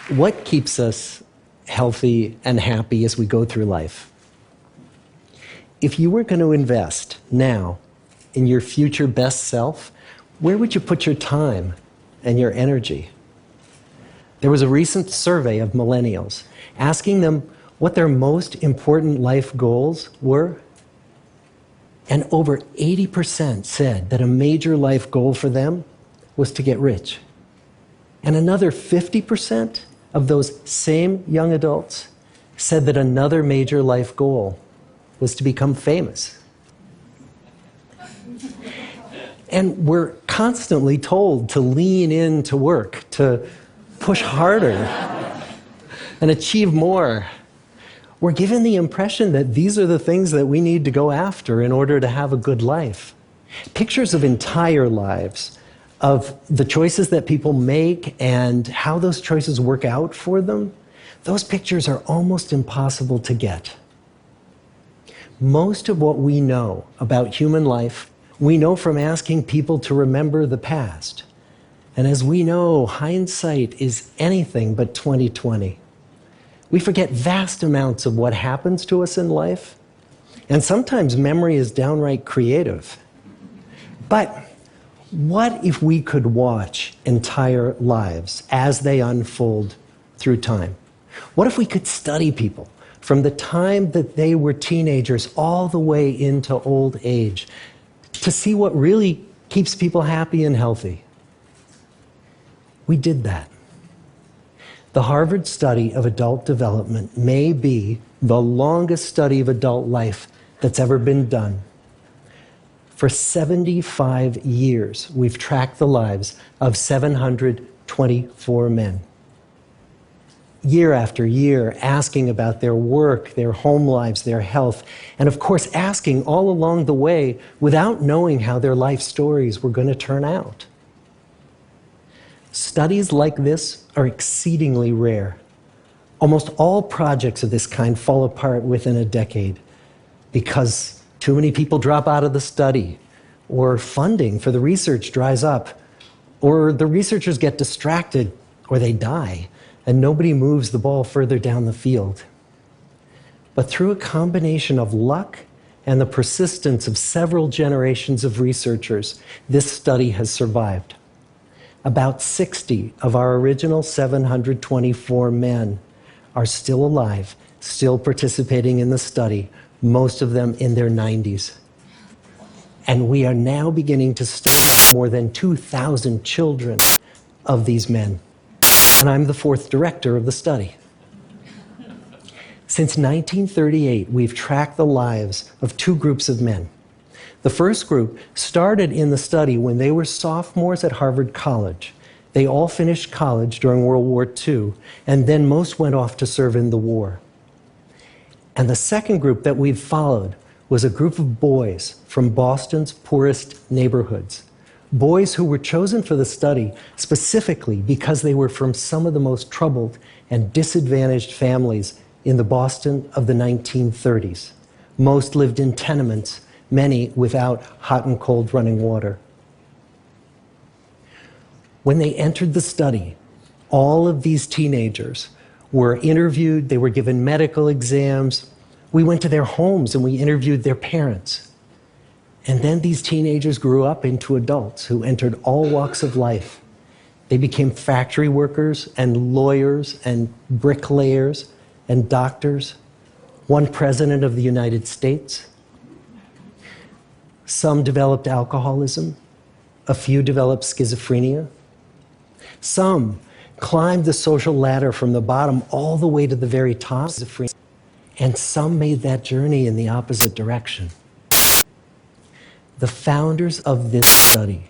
What keeps us healthy and happy as we go through life? If you were going to invest now in your future best self, where would you put your time and your energy? There was a recent survey of millennials asking them what their most important life goals were. And over 80% said that a major life goal for them was to get rich. And another 50% of those same young adults said that another major life goal was to become famous. And we're constantly told to lean into work, to push harder and achieve more. We're given the impression that these are the things that we need to go after in order to have a good life. Pictures of entire lives, of the choices that people make and how those choices work out for them, those pictures are almost impossible to get. Most of what we know about human life, we know from asking people to remember the past. And as we know, hindsight is anything but 20/20. We forget vast amounts of what happens to us in life, and sometimes memory is downright creative. But what if we could watch entire lives as they unfold through time? What if we could study people from the time that they were teenagers all the way into old age to see what really keeps people happy and healthy? We did that. The Harvard study of adult development may be the longest study of adult life that's ever been done. For 75 years, we've tracked the lives of 724 men. Year after year, asking about their work, their home lives, their health, and of course, asking all along the way without knowing how their life stories were going to turn out. Studies like this are exceedingly rare. Almost all projects of this kind fall apart within a decade because too many people drop out of the study, or funding for the research dries up, or the researchers get distracted, or they die, and nobody moves the ball further down the field. But through a combination of luck and the persistence of several generations of researchers, this study has survived. About 60 of our original 724 men are still alive, still participating in the study, most of them in their 90s. And we are now beginning to study more than 2,000 children of these men. And I'm the fourth director of the study. Since 1938, we've tracked the lives of two groups of men. The first group started in the study when they were sophomores at Harvard College. They all finished college during World War II, and then most went off to serve in the war. And the second group that we've followed was a group of boys from Boston's poorest neighborhoods. Boys who were chosen for the study specifically because they were from some of the most troubled and disadvantaged families in the Boston of the 1930s. Most lived in tenements, many without hot and cold running water. When they entered the study, all of these teenagers were interviewed, they were given medical exams. We went to their homes and we interviewed their parents. And then these teenagers grew up into adults who entered all walks of life. They became factory workers and lawyers and bricklayers and doctors, one president of the United States. Some developed alcoholism, a few developed schizophrenia. Some climbed the social ladder from the bottom all the way to the very top, and some made that journey in the opposite direction. The founders of this study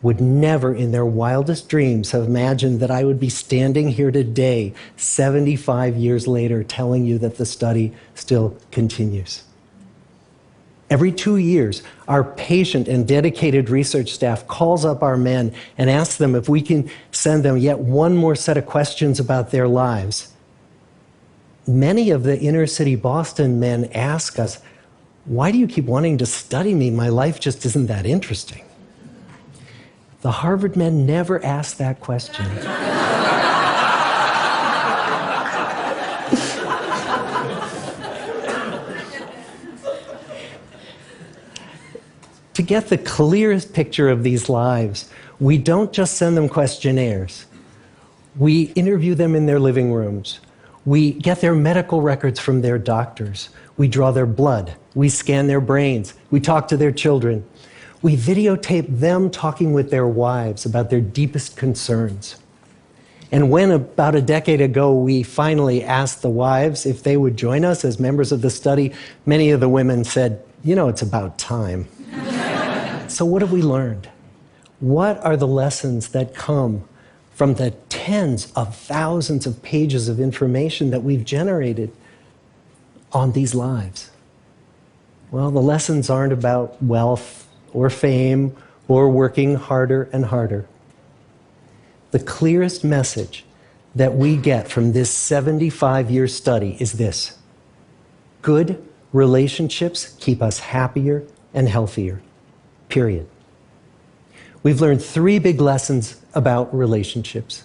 would never in their wildest dreams have imagined that I would be standing here today, 75 years later, telling you that the study still continues. Every 2 years, our patient and dedicated research staff calls up our men and asks them if we can send them yet one more set of questions about their lives. Many of the inner city Boston men ask us, "Why do you keep wanting to study me? My life just isn't that interesting." The Harvard men never asked that question. get the clearest picture of these lives, we don't just send them questionnaires. We interview them in their living rooms. We get their medical records from their doctors. We draw their blood. We scan their brains. We talk to their children. We videotape them talking with their wives about their deepest concerns. And when, about a decade ago, we finally asked the wives if they would join us as members of the study, many of the women said, "You know, it's about time." So what have we learned? What are the lessons that come from the tens of thousands of pages of information that we've generated on these lives? Well, the lessons aren't about wealth or fame or working harder and harder. The clearest message that we get from this 75-year study is this: good relationships keep us happier and healthier, period. We've learned 3 big lessons about relationships.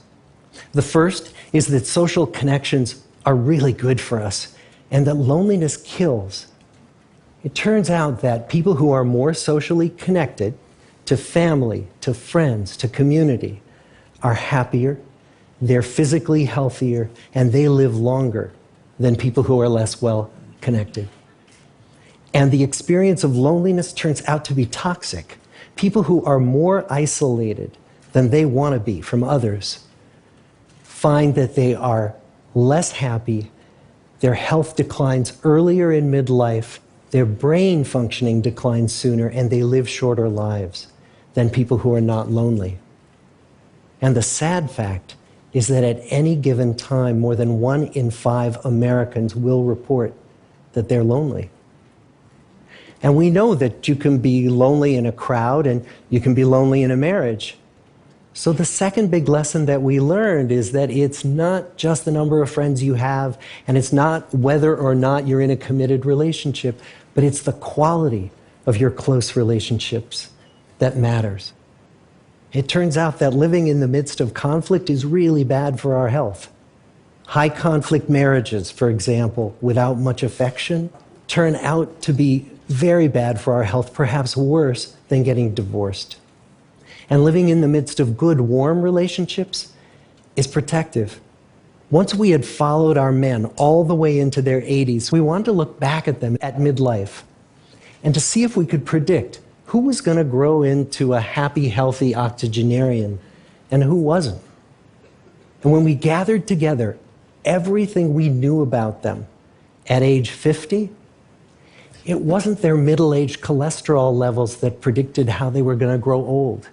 The first is that social connections are really good for us and that loneliness kills. It turns out that people who are more socially connected to family, to friends, to community, are happier, they're physically healthier, and they live longer than people who are less well connected. And the experience of loneliness turns out to be toxic. People who are more isolated than they want to be from others find that they are less happy, their health declines earlier in midlife, their brain functioning declines sooner, and they live shorter lives than people who are not lonely. And the sad fact is that at any given time, more than 1 in 5 Americans will report that they're lonely. And we know that you can be lonely in a crowd and you can be lonely in a marriage. So the second big lesson that we learned is that it's not just the number of friends you have, and it's not whether or not you're in a committed relationship, but it's the quality of your close relationships that matters. It turns out that living in the midst of conflict is really bad for our health. High conflict marriages, for example, without much affection, turn out to be very bad for our health, perhaps worse than getting divorced. And living in the midst of good, warm relationships is protective. Once we had followed our men all the way into their 80s, we wanted to look back at them at midlife and to see if we could predict who was going to grow into a happy, healthy octogenarian and who wasn't. And when we gathered together everything we knew about them at age 50, it wasn't their middle-aged cholesterol levels that predicted how they were going to grow old.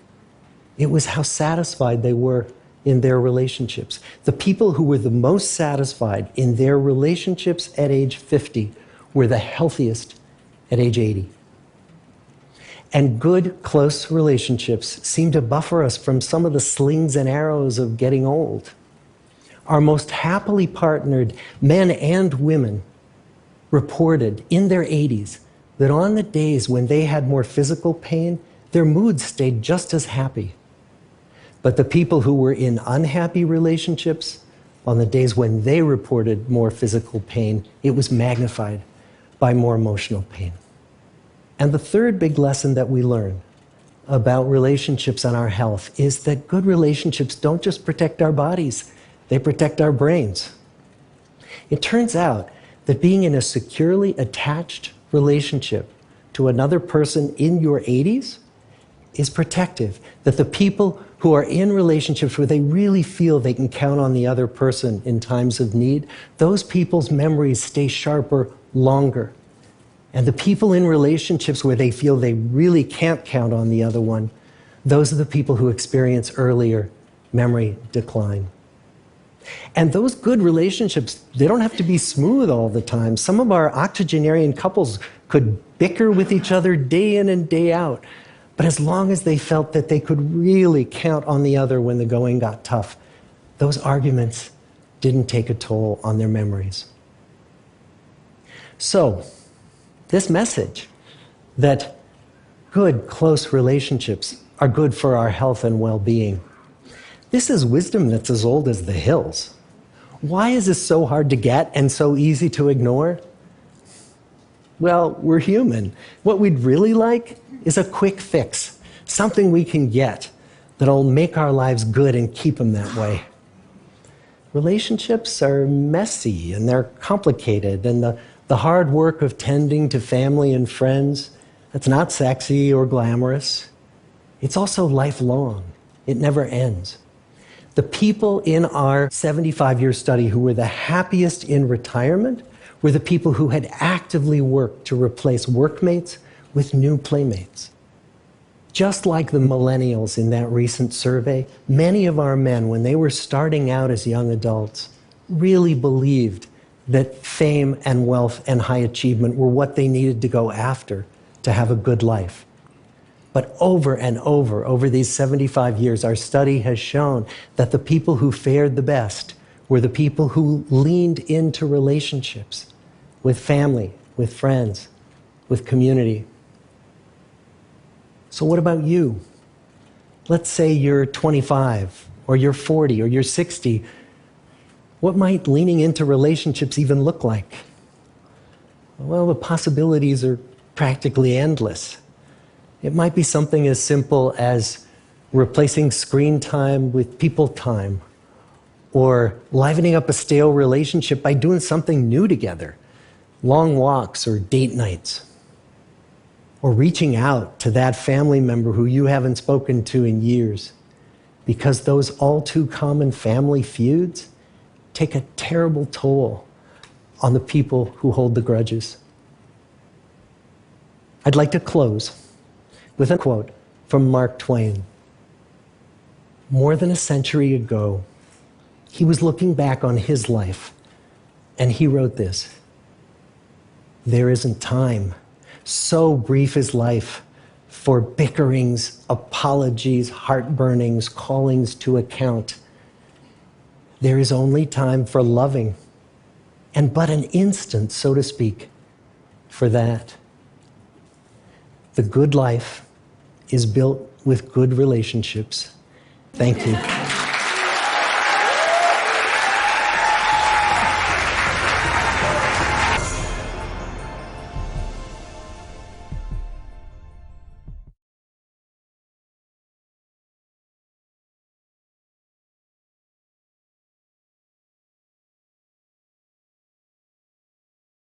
It was how satisfied they were in their relationships. The people who were the most satisfied in their relationships at age 50 were the healthiest at age 80. And good, close relationships seem to buffer us from some of the slings and arrows of getting old. Our most happily partnered men and women reported in their 80s that on the days when they had more physical pain, their moods stayed just as happy. But the people who were in unhappy relationships, on the days when they reported more physical pain, it was magnified by more emotional pain. And the third big lesson that we learn about relationships and our health is that good relationships don't just protect our bodies, they protect our brains. It turns out that being in a securely attached relationship to another person in your 80s is protective. That the people who are in relationships where they really feel they can count on the other person in times of need, those people's memories stay sharper longer. And the people in relationships where they feel they really can't count on the other one, those are the people who experience earlier memory decline. And those good relationships, they don't have to be smooth all the time. Some of our octogenarian couples could bicker with each other day in and day out. But as long as they felt that they could really count on the other when the going got tough, those arguments didn't take a toll on their memories. So, this message that good, close relationships are good for our health and well-being, this is wisdom that's as old as the hills. Why is this so hard to get and so easy to ignore? Well, we're human. What we'd really like is a quick fix, something we can get that'll make our lives good and keep them that way. Relationships are messy and they're complicated, and the hard work of tending to family and friends, that's not sexy or glamorous. It's also lifelong. It never ends. The people in our 75-year study who were the happiest in retirement were the people who had actively worked to replace workmates with new playmates. Just like the millennials in that recent survey, many of our men, when they were starting out as young adults, really believed that fame and wealth and high achievement were what they needed to go after to have a good life. But over and over these 75 years, our study has shown that the people who fared the best were the people who leaned into relationships with family, with friends, with community. So what about you? Let's say you're 25, or you're 40, or you're 60. What might leaning into relationships even look like? Well, the possibilities are practically endless. It might be something as simple as replacing screen time with people time, or livening up a stale relationship by doing something new together, long walks or date nights, or reaching out to that family member who you haven't spoken to in years, because those all too common family feuds take a terrible toll on the people who hold the grudges. I'd like to close with a quote from Mark Twain. More than a century ago, he was looking back on his life, and he wrote this: "There isn't time, so brief is life, for bickerings, apologies, heartburnings, callings to account. There is only time for loving, and but an instant, so to speak, for that. The good life is built with good relationships." Thank you.